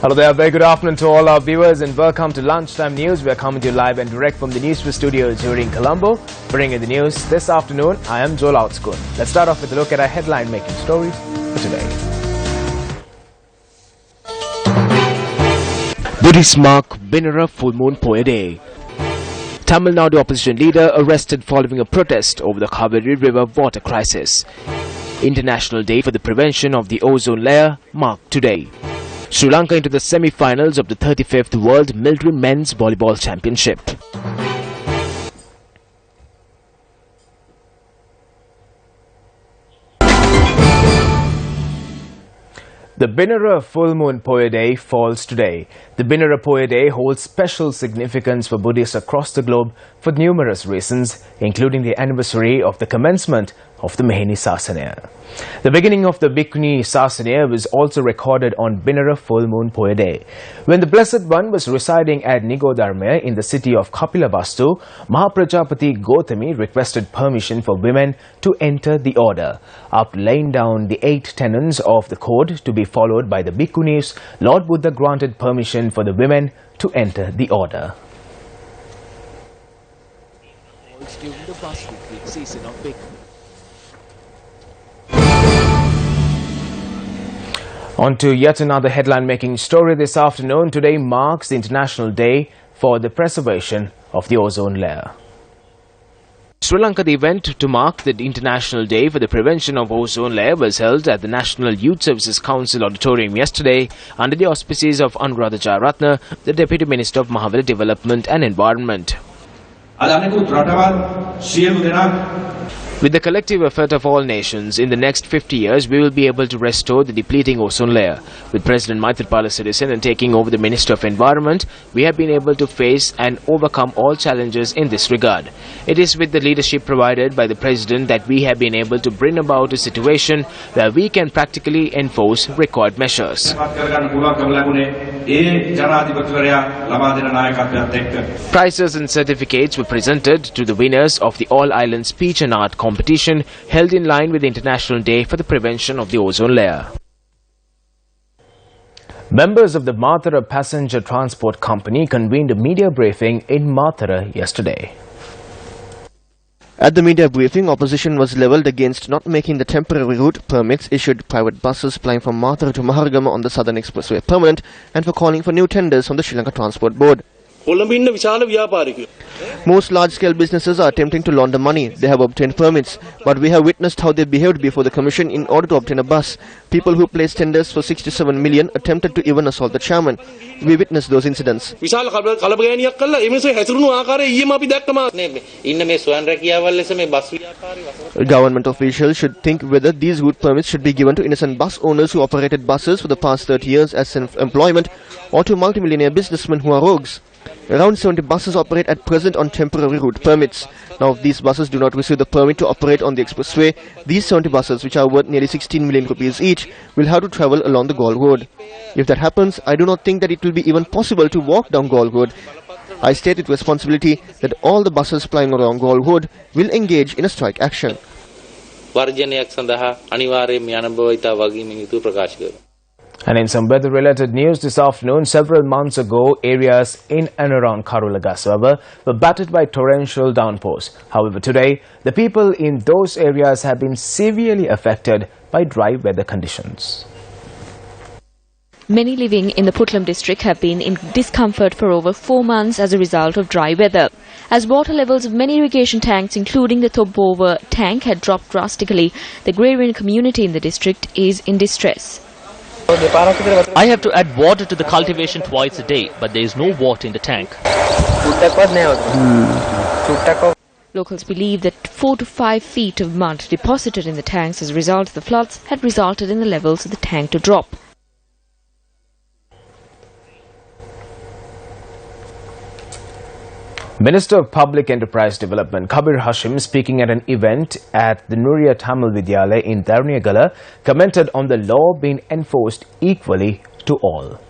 Hello there, very good afternoon to all our viewers and welcome to Lunchtime News. We are coming to you live and direct from the Newsfirst studios here in Colombo. Bringing the news this afternoon, I am Joel Outscoon. Let's start off with a look at our headline-making stories for today. Buddhist mark Binara Full Moon Poya Day. Tamil Nadu opposition leader arrested following a protest over the Kaveri River water crisis. International Day for the Prevention of the Ozone Layer marked today. Sri Lanka into the semi-finals of the 35th World Military Men's Volleyball Championship. The Binara Full Moon Poya Day falls today. The Binara Poya Day holds special significance for Buddhists across the globe for numerous reasons, including the anniversary of the commencement of the Maheni Sasana. The beginning of the Bhikkhuni Sasana was also recorded on Binara Full Moon Poya Day. When the Blessed One was residing at Nigodharma in the city of Kapilavastu, Mahaprajapati Gautami requested permission for women to enter the order. After laying down the 8 tenets of the code to be followed by the Bhikkhunis, Lord Buddha granted permission for the women to enter the order. During the bus retreat season of Bhikkhu. On to yet another headline-making story this afternoon. Today marks the International Day for the Preservation of the Ozone Layer. Sri Lanka, the event to mark the International Day for the Prevention of Ozone Layer was held at the National Youth Services Council Auditorium yesterday under the auspices of Anuradha Jayaratne, the Deputy Minister of Mahavira Development and Environment. With the collective effort of all nations, in the next 50 years, we will be able to restore the depleting ozone layer. With President Maithripala Sirisena taking over the Minister of Environment, we have been able to face and overcome all challenges in this regard. It is with the leadership provided by the President that we have been able to bring about a situation where we can practically enforce required measures. Prizes and certificates were presented to the winners of the All-Island Speech and Art competition held in line with the International Day for the Prevention of the Ozone Layer. Members of the Mathura Passenger Transport Company convened a media briefing in Mathura yesterday. At the media briefing, opposition was levelled against not making the temporary route permits issued private buses plying from Mathura to Maharagama on the Southern Expressway permanent and for calling for new tenders from the Sri Lanka Transport Board. Most large-scale businesses are attempting to launder money. They have obtained permits, but we have witnessed how they behaved before the Commission in order to obtain a bus. People who placed tenders for 67 million attempted to even assault the chairman. We witnessed those incidents. Government officials should think whether these route permits should be given to innocent bus owners who operated buses for the past 30 years as self-employment or to multimillionaire businessmen who are rogues. Around 70 buses operate at present on temporary route permits. Now, if these buses do not receive the permit to operate on the expressway, these 70 buses, which are worth nearly 16 million rupees each, will have to travel along the Gaul Road. If that happens, I do not think that it will be even possible to walk down Gaul Road. I state with responsibility that all the buses plying along Gaul Road will engage in a strike action. And in some weather-related news this afternoon, several months ago, areas in and around Karulagasava were battered by torrential downpours. However, today, the people in those areas have been severely affected by dry weather conditions. Many living in the Putlam district have been in discomfort for over 4 months as a result of dry weather. As water levels of many irrigation tanks, including the Thobova tank, had dropped drastically, the agrarian community in the district is in distress. I have to add water to the cultivation twice a day, but there is no water in the tank. Locals believe that 4 to 5 feet of mud deposited in the tanks as a result of the floods had resulted in the levels of the tank to drop. Minister of Public Enterprise Development Kabir Hashim, speaking at an event at the Nuria Tamil Vidyalaya in Darniyagala, commented on the law being enforced equally to all.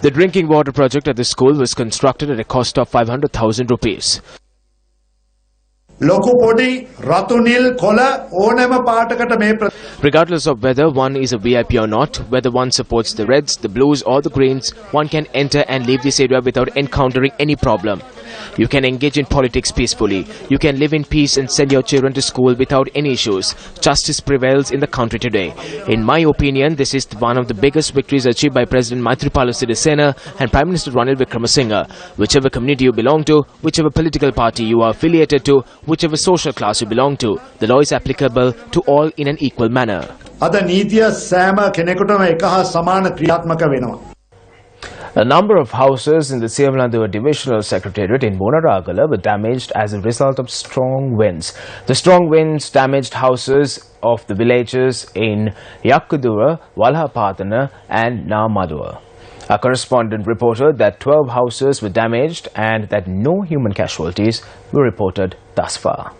The drinking water project at the school was constructed at a cost of 500,000 rupees. Regardless of whether one is a VIP or not, whether one supports the Reds, the Blues or the Greens, one can enter and leave this area without encountering any problem. You can engage in politics peacefully. You can live in peace and send your children to school without any issues. Justice prevails in the country today. In my opinion, this is one of the biggest victories achieved by President Maithripala Sirisena and Prime Minister Ranil Wickremesinghe. Whichever community you belong to, whichever political party you are affiliated to, whichever social class you belong to, the law is applicable to all in an equal manner. A number of houses in the Siyamalanthuwa Divisional Secretariat in Bonaragala were damaged as a result of strong winds. The strong winds damaged houses of the villages in Yakkudura, Walhapatana and Namadua. Our correspondent reported that 12 houses were damaged and that no human casualties were reported thus far.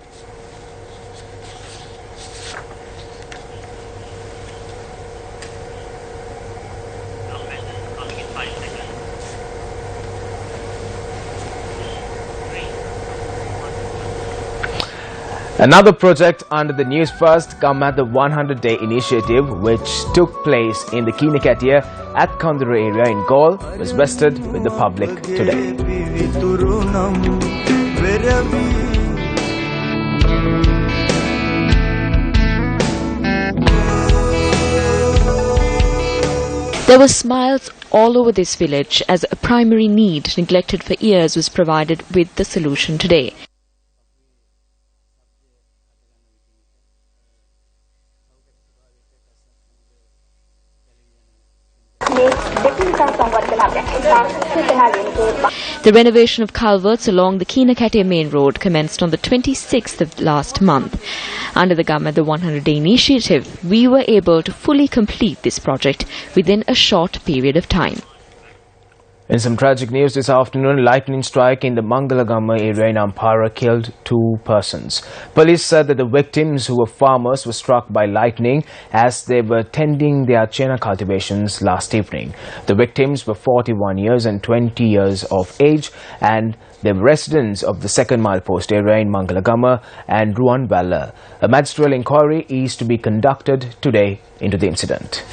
Another project under the Newsfirst come at the 100-day initiative which took place in the Kinakatia at Kandura area in Gaul was vested with the public today. There were smiles all over this village as a primary need neglected for years was provided with the solution today. The renovation of culverts along the Kinakatia main road commenced on the 26th of last month. Under the government, the 100-day initiative, we were able to fully complete this project within a short period of time. In some tragic news this afternoon, lightning strike in the Mangalagama area in Ampara killed 2 persons. Police said that the victims, who were farmers, were struck by lightning as they were tending their chena cultivations last evening. The victims were 41 years and 20 years of age and they were residents of the 2nd milepost area in Mangalagama and Ruanvalla. A magistrate inquiry is to be conducted today into the incident.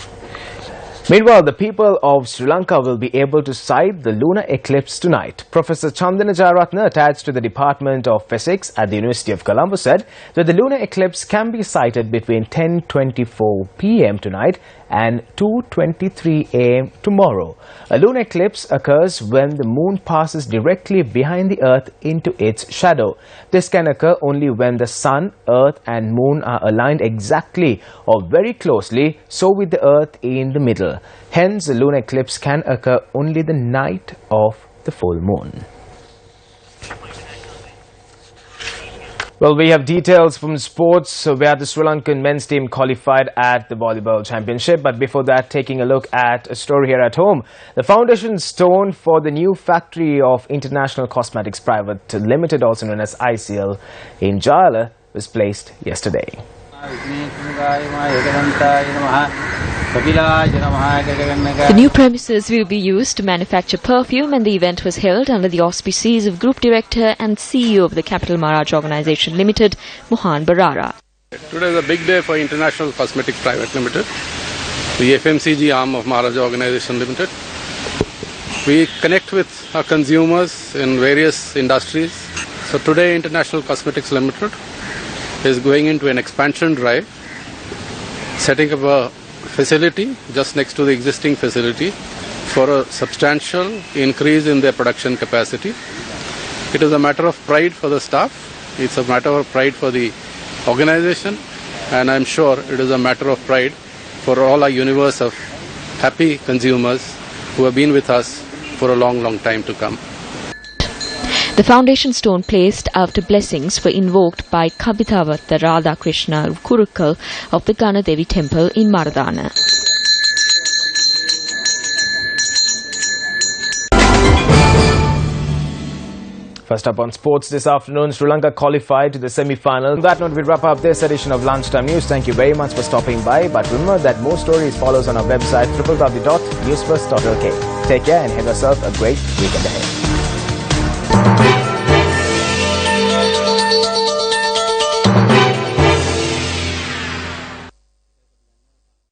Meanwhile, the people of Sri Lanka will be able to sight the lunar eclipse tonight. Professor Chandana Jayaratne, attached to the Department of Physics at the University of Colombo, said that the lunar eclipse can be sighted between 10:24 p.m. tonight and 2:23 a.m. tomorrow. A lunar eclipse occurs when the moon passes directly behind the earth into its shadow. This can occur only when the sun, earth and moon are aligned exactly or very closely, so with the earth in the middle. Hence, a lunar eclipse can occur only the night of the full moon. Well, we have details from sports where the Sri Lankan men's team qualified at the volleyball championship. But before that, taking a look at a story here at home. The foundation stone for the new factory of International Cosmetics Private Limited, also known as ICL, in Jala, was placed yesterday. The new premises will be used to manufacture perfume, and the event was held under the auspices of Group Director and CEO of the Capital Maharaj Organisation Limited, Mohan Barara. Today is a big day for International Cosmetics Private Limited, the FMCG arm of Maharaj Organisation Limited. We connect with our consumers in various industries. So today International Cosmetics Limited is going into an expansion drive, setting up a facility just next to the existing facility for a substantial increase in their production capacity. It is a matter of pride for the staff, it's a matter of pride for the organization, and I'm sure it is a matter of pride for all our universe of happy consumers who have been with us for a long time to come. The foundation stone placed after blessings were invoked by Kabithavata Radha Krishna Kurukal of the Ganadevi temple in Maradana. First up on sports this afternoon, Sri Lanka qualified to the semi-final. On that note, we wrap up this edition of Lunchtime News. Thank you very much for stopping by. But remember that more stories follows on our website www.newsfirst.lk. Take care and have yourself a great weekend ahead.